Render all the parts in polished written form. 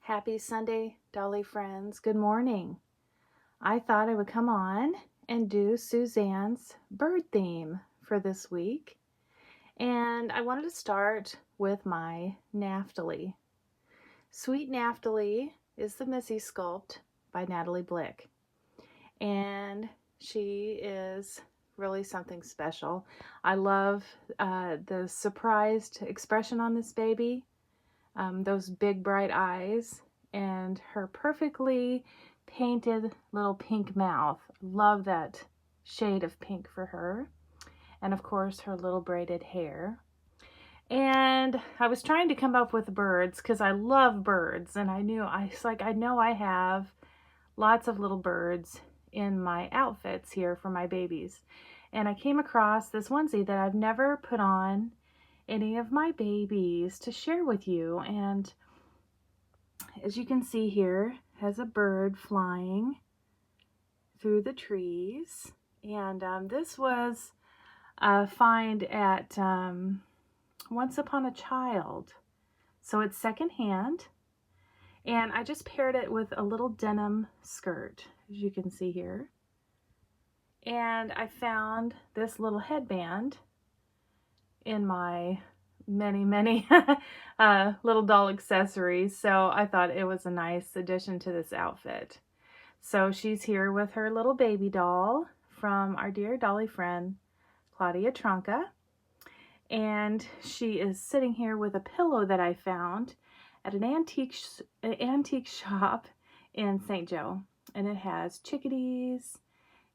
Happy Sunday, Dolly friends. Good morning. I thought I would come on and do Suzanne's bird theme for this week. And I wanted to start with my Naphtali. Sweet Naphtali is the Missy sculpt by Natalie Blick. And she is really something special. I love the surprised expression on this baby. Those big bright eyes, and her perfectly painted little pink mouth. Love that shade of pink for her. And of course her little braided hair. And I was trying to come up with birds because I love birds, and I know I have lots of little birds in my outfits here for my babies. And I came across this onesie that I've never put on any of my babies to share with you. And as you can see here, has a bird flying through the trees. And this was a find at Once Upon a Child. So it's secondhand. And I just paired it with a little denim skirt, as you can see here. And I found this little headband in my many little doll accessories, so I thought it was a nice addition to this outfit. So she's here with her little baby doll from our dear Dolly friend Claudia Tronca, and she is sitting here with a pillow that I found at an antique shop in St. Joe, and it has chickadees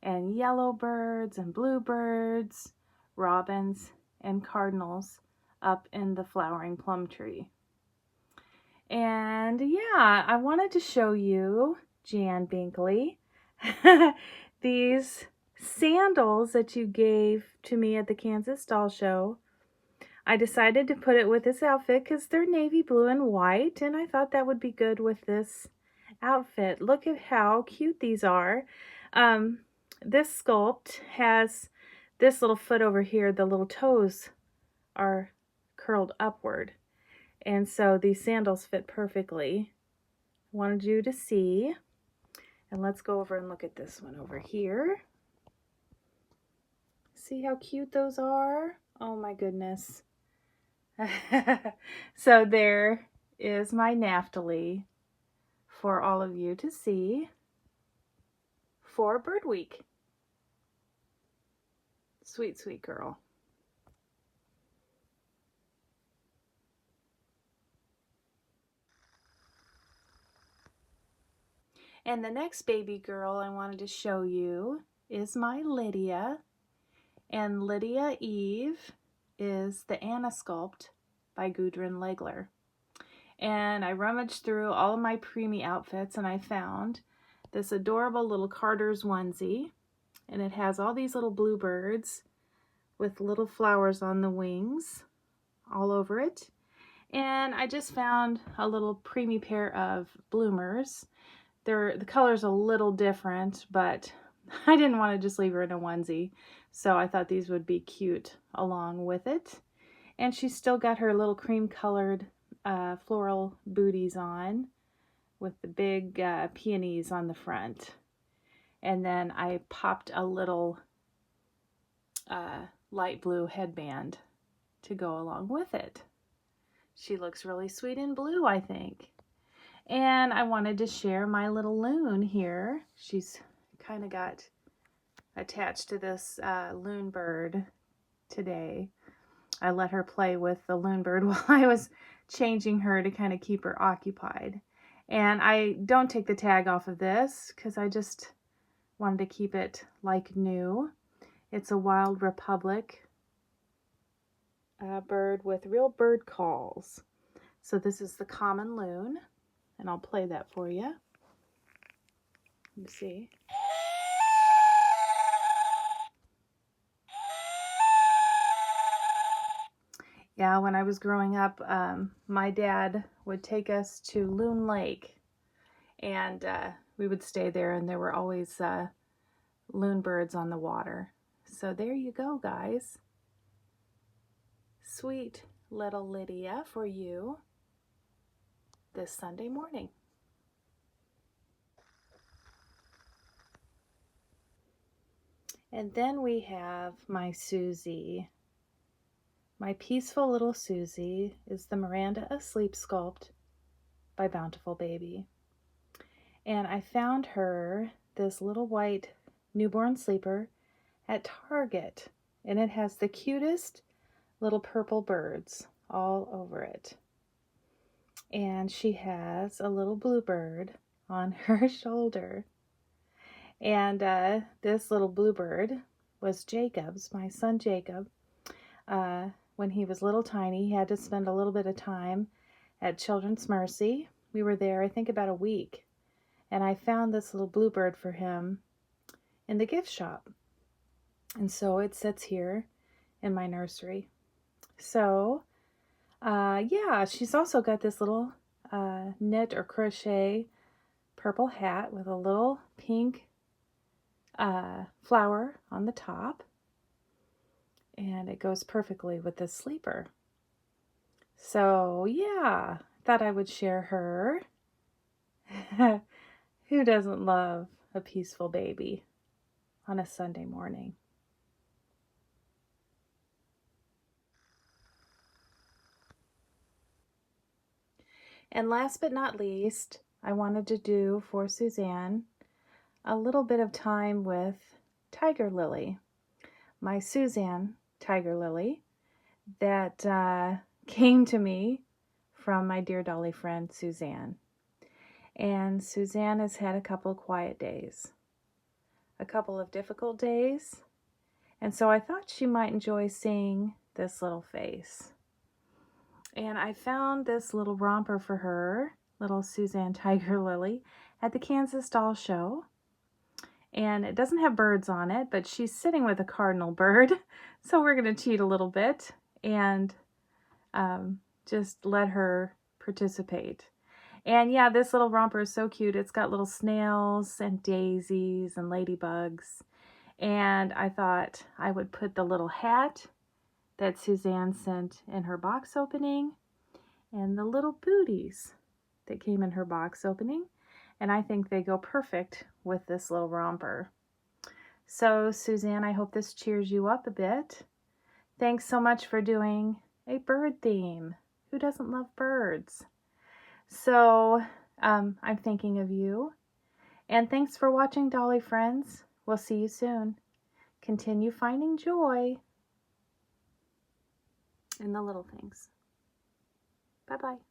and yellow birds and bluebirds, robins and cardinals up in the flowering plum tree. And yeah, I wanted to show you, Jan Binkley, these sandals that you gave to me at the Kansas Doll Show. I decided to put it with this outfit because they're navy blue and white, and I thought that would be good with this outfit. Look at how cute these are. This sculpt has this little foot over here. The little toes are curled upward, and so these sandals fit perfectly. I wanted you to see, and let's go over and look at this one over here. See how cute those are? Oh my goodness. So there is my Naphtali for all of you to see for Bird Week. Sweet, sweet girl. And the next baby girl I wanted to show you is my Lydia. And Lydia Eve is the Anna sculpt by Gudrun Legler. And I rummaged through all of my preemie outfits, and I found this adorable little Carter's onesie. And it has all these little bluebirds with little flowers on the wings all over it. And I just found a little preemie pair of bloomers. The color's a little different, but I didn't want to just leave her in a onesie, so I thought these would be cute along with it. And she's still got her little cream colored floral booties on with the big peonies on the front. And then I popped a little light blue headband to go along with it. She looks really sweet in blue, I think. And I wanted to share my little loon here. She's kind of got attached to this loon bird today. I let her play with the loon bird while I was changing her to kind of keep her occupied. And I don't take the tag off of this because I just wanted to keep it like new. It's a Wild Republic bird with real bird calls. So this is the common loon, and I'll play that for you. Let me see. Yeah, when I was growing up, my dad would take us to Loon Lake, and we would stay there, and there were always loon birds on the water. So there you go, guys. Sweet little Lydia for you this Sunday morning. And then we have my Susie. My peaceful little Susie is the Miranda Asleep sculpt by Bountiful Baby. And I found her this little white newborn sleeper at Target. And it has the cutest little purple birds all over it. And she has a little bluebird on her shoulder. And this little bluebird was Jacob's, my son Jacob. When he was little tiny, he had to spend a little bit of time at Children's Mercy. We were there, I think, about a week. And I found this little bluebird for him in the gift shop. And so it sits here in my nursery. So, yeah, she's also got this little knit or crochet purple hat with a little pink flower on the top. And it goes perfectly with this sleeper. So, yeah, thought I would share her. Who doesn't love a peaceful baby on a Sunday morning? And last but not least, I wanted to do for Suzanne a little bit of time with Tiger Lily, my Suzanne Tiger Lily that came to me from my dear Dolly friend Suzanne. And Suzanne has had a couple of quiet days, a couple of difficult days, and so I thought she might enjoy seeing this little face. And I found this little romper for her, little Suzanne Tiger Lily, at the Kansas Doll Show. And it doesn't have birds on it, but she's sitting with a cardinal bird. So we're going to cheat a little bit and just let her participate. And yeah, this little romper is so cute. It's got little snails and daisies and ladybugs. And I thought I would put the little hat that Suzanne sent in her box opening and the little booties that came in her box opening. And I think they go perfect with this little romper. So Suzanne, I hope this cheers you up a bit. Thanks so much for doing a bird theme. Who doesn't love birds? So I'm thinking of you. And thanks for watching, Dolly friends. We'll see you soon. Continue finding joy in the little things. Bye-bye.